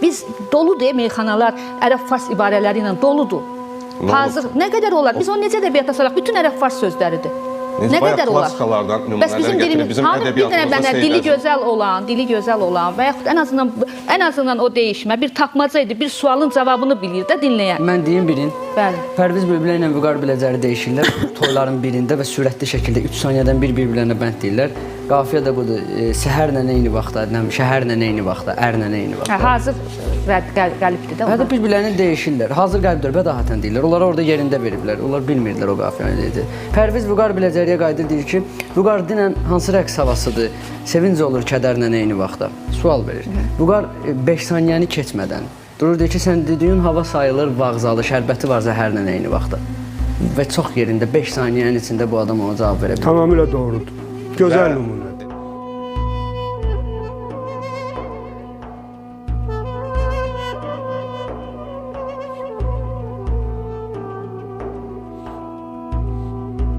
Biz doludur, meyxanalar ərəb-fars ibarələri ilə doludur. Hazır, nə qədər olar? Biz onu necə ədəbiyyata salaq? Bütün ərəb-fars sözləridir. Nə qədər olar? Bəs bizim dilimiz, hanı bir dənə dili gözəl olan və yaxud ən azından o deyişmə bir tapmaca idi, bir sualın cavabını bilir də dinləyən. Mən deyim birin. Bəli. Pərviz Bülbülə ilə Vüqar Biləcəri deyişirlər. Toyların birində və sürətli şəkildə 3 saniyədən bir-birlərinə bənd deyirlər. Qafiyə də budur. Səhərlə eyni vaxtda, şəhərlə eyni vaxtda, ərlə eyni vaxtda. Hazır qəlibdir də. Hətta bir-birlərini deyişirlər. Hazır qəlbdir, bədahətən deyirlər. Onları orada yerində veriblər. Onlar bilmirdilər o qafiyəni deyir. Pərviz Vüqar Biləcəriyə qayıdır deyir ki, Vüqar dinən hansı rəqs havasıdır? Sevinc olur kədərlə eyni vaxtda. Sual verir. Vüqar 5 saniyəni keçmədən durur deyir ki, sən dediyin hava sayılır vağzalı, şərbəti var zəhərlə eyni vaxtda. Və çox yerində 5 saniyənin içində bu adam ona cavab verə bilir. Tamamilə doğrudur. Gözəl nümunə.